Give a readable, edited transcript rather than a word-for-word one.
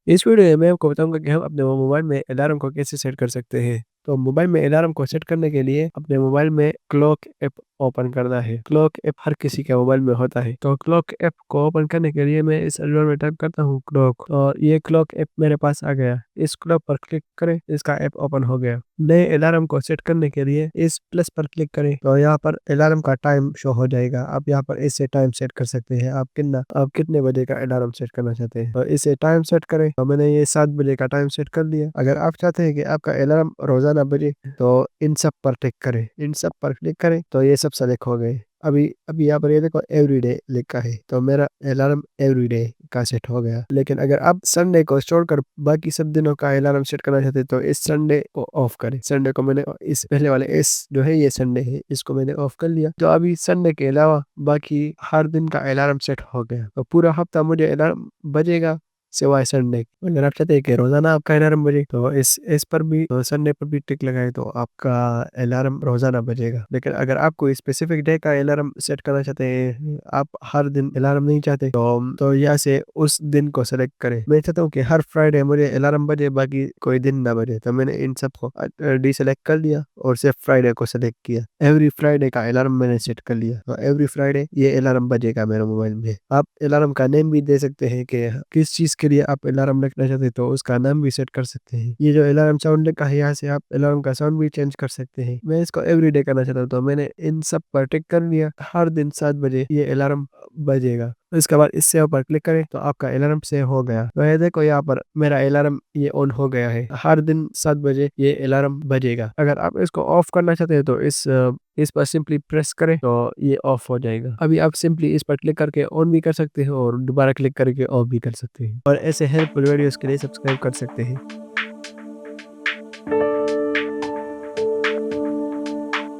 इस वीडियो में मैं आपको बताऊँगा कि हम अपने मोबाइल में अलार्म को कैसे सेट कर सकते हैं। तो मोबाइल में अलार्म को सेट करने के लिए अपने मोबाइल में क्लॉक ऐप ओपन करना है। क्लॉक ऐप हर किसी के मोबाइल में होता है। तो क्लॉक ऐप को ओपन करने के लिए मैं इस एड्रेस में टाइप करता हूँ क्लॉक, और ये क्लॉक ऐप मेरे पास आ गया। इस क्लॉक पर क्लिक करें, इसका ऐप ओपन हो गया। नए अलार्म को सेट करने के लिए इस प्लस पर क्लिक करें, तो यहाँ पर अलार्म का टाइम शो हो जाएगा। आप यहाँ पर इससे टाइम सेट कर सकते हैं। आप कितने बजे का अलार्म सेट करना चाहते हैं, तो इसे टाइम सेट करें। तो मैंने ये 7 बजे का टाइम सेट कर लिया। अगर आप चाहते हैं कि आपका अलार्म रोजाना बजे, तो इन सब पर टिक करें, इन सब पर क्लिक करें, तो ये सब सेलेक्ट हो गए। अभी अभी यहाँ पर ये देखो एवरीडे लिखा है, तो मेरा अलार्म एवरीडे का सेट हो गया। लेकिन अगर आप संडे को छोड़कर बाकी सब दिनों का अलार्म सेट करना चाहते हैं, तो इस संडे को ऑफ करें। संडे को मैंने इस पहले वाले इस जो है ये संडे है, इसको मैंने ऑफ कर लिया। तो अभी संडे के अलावा बाकी हर दिन का अलार्म सेट हो गया। तो पूरा हफ्ता मुझे अलार्म बजेगा सिवाय संडे के। अगर आप चाहते हैं कि रोजाना आपका अलार्म बजे, तो इस पर भी, तो संडे पर भी टिक लगाए, तो आपका अलार्म रोजाना बजेगा। लेकिन अगर आपको स्पेसिफिक डे का अलार्म सेट करना चाहते हैं, आप हर दिन अलार्म नहीं चाहते, तो यहाँ से उस दिन को सेलेक्ट करें। मैं चाहता हूँ कि हर फ्राइडे मुझे अलार्म बजे, बाकी कोई दिन ना बजे, तो मैंने इन सबको डी सेलेक्ट कर लिया और सिर्फ फ्राइडे को सेलेक्ट किया। एवरी फ्राइडे का अलार्म मैंने सेट कर लिया, तो एवरी फ्राइडे ये अलार्म बजेगा मेरे मोबाइल में। आप अलार्म का नेम भी दे सकते हैं कि किस चीज के लिए आप अलार्म रखना चाहते हैं, तो उसका नाम भी सेट कर सकते हैं। ये जो अलार्म साउंड लिखा है, यहाँ से आप अलार्म का साउंड भी चेंज कर सकते हैं। मैं इसको एवरीडे करना चाहता हूँ, तो मैंने इन सब पर टिक कर लिया। हर दिन 7 बजे ये अलार्म बजेगा। इसके बाद इस सेव पर क्लिक करें, तो आपका अलार्म सेव हो गया। तो ये देखो यहाँ पर मेरा अलार्म ये ऑन हो गया है। हर दिन 7 बजे ये अलार्म बजेगा। अगर आप इसको ऑफ करना चाहते हैं, तो इस पर सिंपली प्रेस करें, तो ये ऑफ हो जाएगा। अभी आप सिंपली इस पर क्लिक करके ऑन भी कर सकते हैं और दोबारा क्लिक करके ऑफ भी कर सकते हैं। और ऐसे हेल्पफुल वीडियोस के लिए सब्सक्राइब कर सकते हैं।